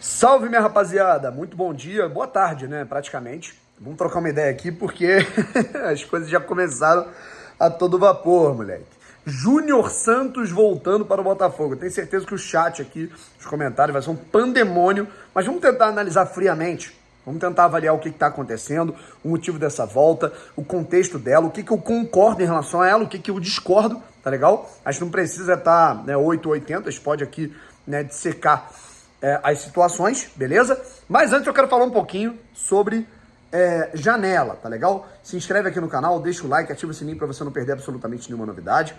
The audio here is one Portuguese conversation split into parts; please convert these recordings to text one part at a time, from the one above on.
Salve, minha rapaziada! Muito bom dia, boa tarde, né? Praticamente. Vamos trocar uma ideia aqui porque as coisas já começaram a todo vapor, moleque. Júnior Santos voltando para o Botafogo. Tenho certeza que o chat aqui, os comentários, vai ser um pandemônio, mas vamos tentar analisar friamente. Vamos tentar avaliar o que está acontecendo, o motivo dessa volta, o contexto dela, o que eu concordo em relação a ela, o que eu discordo, tá legal? Acho que não precisa estar 8 ou 80, a gente pode aqui dissecar as situações, beleza? Mas antes eu quero falar um pouquinho sobre janela, tá legal? Se inscreve aqui no canal, deixa o like, ativa o sininho para você não perder absolutamente nenhuma novidade.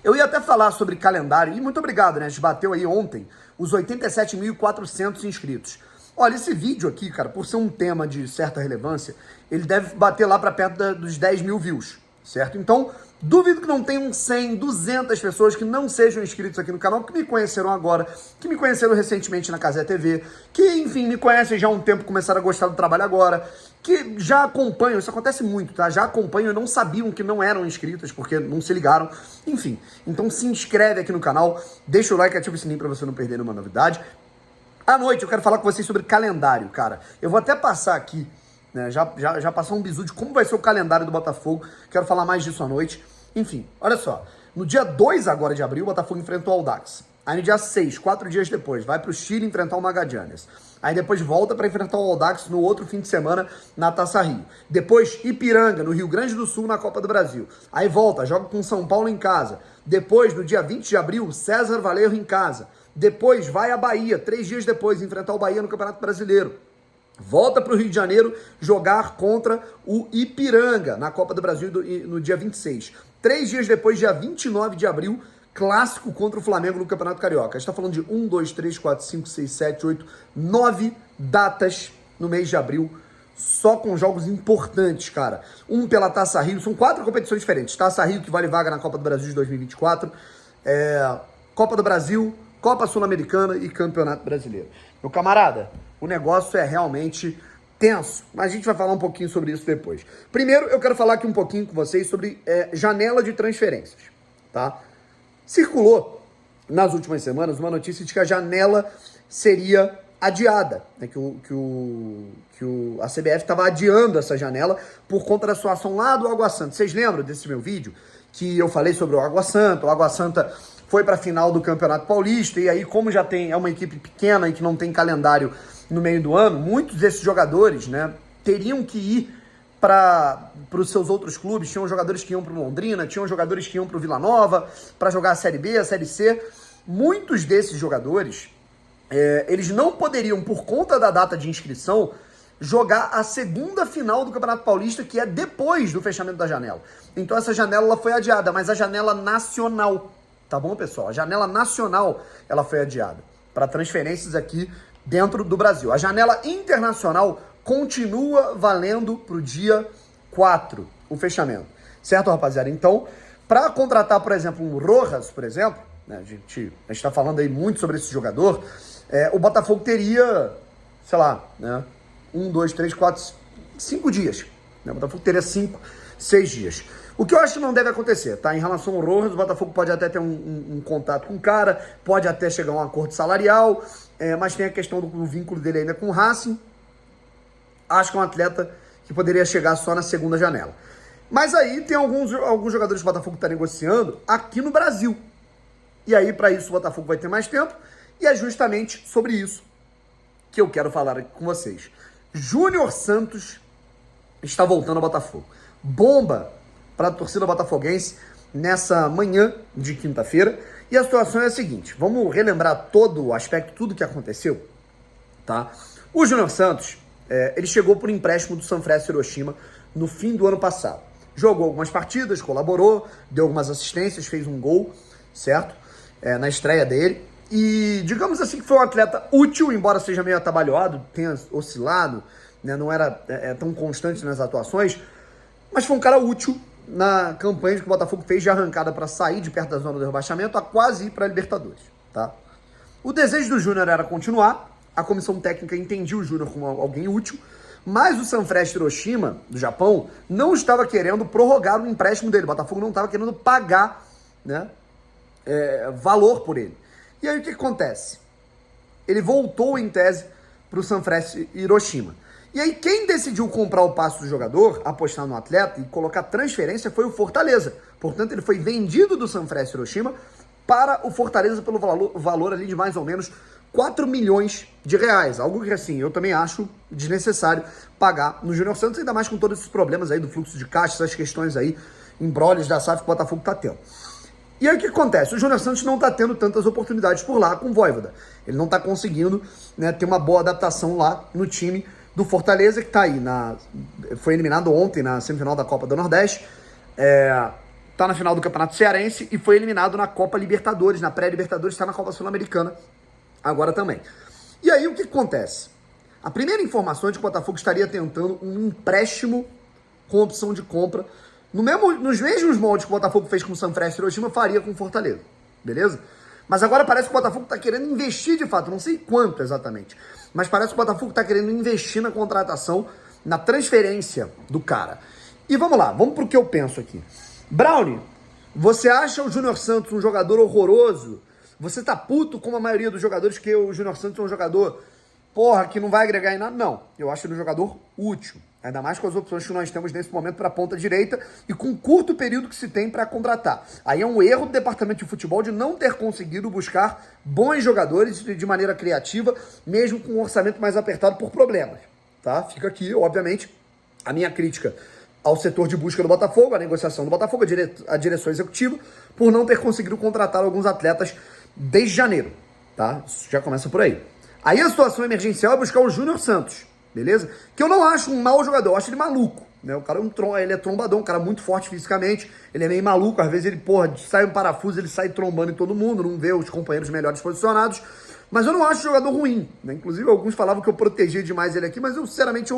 Eu ia até falar sobre calendário, e muito obrigado, né? A gente bateu aí ontem os 87.400 inscritos. Olha, esse vídeo aqui, cara, por ser um tema de certa relevância, ele deve bater lá para perto dos 10 mil views, certo? Então, duvido que não tenham 100, 200 pessoas que não sejam inscritos aqui no canal, que me conheceram agora, que me conheceram recentemente na Cazé TV, que, enfim, me conhecem já há um tempo, começaram a gostar do trabalho agora, que já acompanham, isso acontece muito, tá? Já acompanham e não sabiam que não eram inscritos, porque não se ligaram, enfim. Então se inscreve aqui no canal, deixa o like, ativa o sininho pra você não perder nenhuma novidade. À noite eu quero falar com vocês sobre calendário, cara. Eu vou até passar aqui, né, já passar um bizu de como vai ser o calendário do Botafogo. Quero falar mais disso à noite. Enfim, olha só. No dia 2 agora de abril, o Botafogo enfrentou o Audax. Aí no dia 6, 4 dias depois, vai pro Chile enfrentar o Magallanes. Aí depois volta para enfrentar o Audax no outro fim de semana na Taça Rio. Depois Ipiranga, no Rio Grande do Sul, na Copa do Brasil. Aí volta, joga com São Paulo em casa. Depois, no dia 20 de abril, César Valerro em casa. Depois vai à Bahia, 3 dias depois, enfrentar o Bahia no Campeonato Brasileiro. Volta para o Rio de Janeiro jogar contra o Ipiranga na Copa do Brasil no dia 26. 3 dias depois, dia 29 de abril, clássico contra o Flamengo no Campeonato Carioca. A gente está falando de 1, 2, 3, 4, 5, 6, 7, 8, 9 datas no mês de abril, só com jogos importantes, cara. Um pela Taça Rio, são 4 competições diferentes. Taça Rio, que vale vaga na Copa do Brasil de 2024, Copa do Brasil, Copa Sul-Americana e Campeonato Brasileiro. Meu camarada, o negócio é realmente tenso, mas a gente vai falar um pouquinho sobre isso depois. Primeiro, eu quero falar aqui um pouquinho com vocês sobre janela de transferências, tá? Circulou nas últimas semanas uma notícia de que a janela seria adiada, né? A CBF estava adiando essa janela por conta da situação lá do Água Santa. Vocês lembram desse meu vídeo que eu falei sobre o Água Santa? O Água Santa foi para a final do Campeonato Paulista, e aí, como já é uma equipe pequena e que não tem calendário no meio do ano, muitos desses jogadores, né, teriam que ir para os seus outros clubes. Tinham jogadores que iam para o Londrina, tinham jogadores que iam para o Vila Nova para jogar a Série B, a Série C. Muitos desses jogadores, eles não poderiam, por conta da data de inscrição, jogar a segunda final do Campeonato Paulista, que é depois do fechamento da janela. Então essa janela ela foi adiada, mas a janela nacional, tá bom, pessoal? A janela nacional, ela foi adiada para transferências aqui dentro do Brasil. A janela internacional continua valendo para o dia 4, o fechamento. Certo, rapaziada? Então, para contratar, por exemplo, um Rojas, por exemplo, né, a gente está falando aí muito sobre esse jogador, o Botafogo teria, sei lá, né, 1, 2, 3, 4, 5 dias. Né? O Botafogo teria 5, 6 dias. O que eu acho que não deve acontecer, tá? Em relação ao Rojas, o Botafogo pode até ter um contato com o cara, pode até chegar a um acordo salarial, mas tem a questão do vínculo dele ainda com o Racing. Acho que é um atleta que poderia chegar só na segunda janela. Mas aí tem alguns jogadores que o Botafogo está negociando aqui no Brasil. E aí, para isso, o Botafogo vai ter mais tempo. E é justamente sobre isso que eu quero falar aqui com vocês. Júnior Santos está voltando ao Botafogo. Bomba para a torcida botafoguense nessa manhã de quinta-feira. E a situação é a seguinte, vamos relembrar todo o aspecto, tudo que aconteceu, tá? O Júnior Santos, ele chegou por empréstimo do Sanfrecce Hiroshima no fim do ano passado. Jogou algumas partidas, colaborou, deu algumas assistências, fez um gol, certo? Na estreia dele. E digamos assim que foi um atleta útil, embora seja meio atabalhoado, tenha oscilado, né? Não era tão constante nas atuações, mas foi um cara útil na campanha que o Botafogo fez de arrancada para sair de perto da zona do rebaixamento a quase ir para a Libertadores, tá? O desejo do Júnior era continuar, a comissão técnica entendia o Júnior como alguém útil, mas o Sanfrecce Hiroshima, do Japão, não estava querendo prorrogar o empréstimo dele, o Botafogo não estava querendo pagar, né, valor por ele. E aí o que acontece? ele voltou em tese para o Sanfrecce Hiroshima. E aí quem decidiu comprar o passe do jogador, apostar no atleta e colocar transferência foi o Fortaleza. Portanto, ele foi vendido do Sanfrecce Hiroshima para o Fortaleza pelo valor ali de mais ou menos 4 milhões de reais. Algo que, assim, eu também acho desnecessário pagar no Júnior Santos, ainda mais com todos esses problemas aí do fluxo de caixa, essas questões aí, embrólios da SAF que o Botafogo tá tendo. E aí o que acontece? O Júnior Santos não tá tendo tantas oportunidades por lá com o Vojvoda. Ele não tá conseguindo, né, ter uma boa adaptação lá no time do Fortaleza, que tá aí, foi eliminado ontem na semifinal da Copa do Nordeste, tá na final do Campeonato Cearense e foi eliminado na Copa Libertadores, na pré-Libertadores, tá na Copa Sul-Americana agora também. E aí o que acontece? A primeira informação é de que o Botafogo estaria tentando um empréstimo com opção de compra, nos mesmos moldes que o Botafogo fez com o Sanfrecce Hiroshima, faria com o Fortaleza, beleza? Mas agora parece que o Botafogo está querendo investir de fato, não sei quanto exatamente, mas parece que o Botafogo está querendo investir na contratação, na transferência do cara. E vamos lá, vamos pro que eu penso aqui. Brownie, você acha o Júnior Santos um jogador horroroso? Você tá puto com a maioria dos jogadores que o Júnior Santos é um jogador, porra, que não vai agregar em nada? Não, eu acho ele um jogador útil. Ainda mais com as opções que nós temos nesse momento para a ponta direita e com o curto período que se tem para contratar. Aí é um erro do departamento de futebol de não ter conseguido buscar bons jogadores de maneira criativa, mesmo com um orçamento mais apertado por problemas. Tá? Fica aqui, obviamente, a minha crítica ao setor de busca do Botafogo, a negociação do Botafogo, a direção executiva, por não ter conseguido contratar alguns atletas desde janeiro. Tá? Isso já começa por aí. Aí a situação emergencial é buscar o Júnior Santos. Beleza? Que eu não acho um mau jogador, eu acho ele maluco, né? O cara ele é trombadão, um cara muito forte fisicamente, ele é meio maluco, às vezes ele, porra, sai um parafuso, ele sai trombando em todo mundo, não vê os companheiros melhores posicionados, mas eu não acho jogador ruim, né? Inclusive alguns falavam que eu protegia demais ele aqui, mas eu, sinceramente,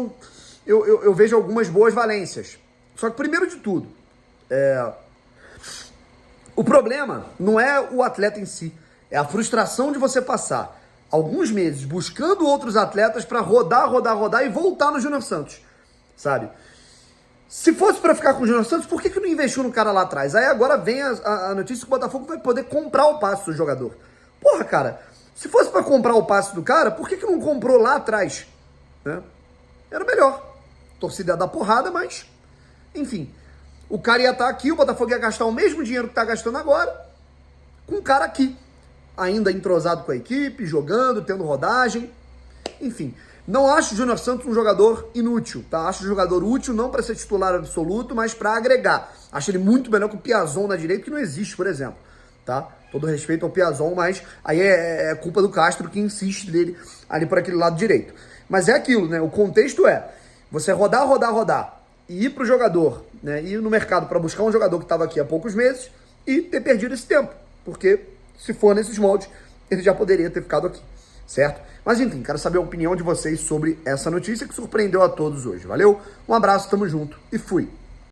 eu vejo algumas boas valências. Só que, primeiro de tudo, o problema não é o atleta em si, é a frustração de você passar alguns meses buscando outros atletas para rodar e voltar no Júnior Santos, sabe? Se fosse para ficar com o Júnior Santos, por que não investiu no cara lá atrás? Aí agora vem a notícia que o Botafogo vai poder comprar o passe do jogador. Porra, cara, se fosse para comprar o passe do cara, por que não comprou lá atrás? Né? Era melhor. Torcida ia dar porrada, mas, enfim. O cara ia estar aqui, o Botafogo ia gastar o mesmo dinheiro que está gastando agora, com o cara aqui. Ainda entrosado com a equipe, jogando, tendo rodagem, enfim. Não acho o Júnior Santos um jogador inútil, tá? Acho um jogador útil não para ser titular absoluto, mas para agregar. Acho ele muito melhor que o Piazon na direita, que não existe, por exemplo, tá? Todo respeito ao Piazon, mas aí é culpa do Castro que insiste dele ali por aquele lado direito. Mas é aquilo, né? O contexto é você rodar e ir pro jogador, né? Ir no mercado para buscar um jogador que estava aqui há poucos meses e ter perdido esse tempo, porque se for nesses moldes, ele já poderia ter ficado aqui, certo? Mas enfim, quero saber a opinião de vocês sobre essa notícia que surpreendeu a todos hoje, valeu? Um abraço, tamo junto e fui!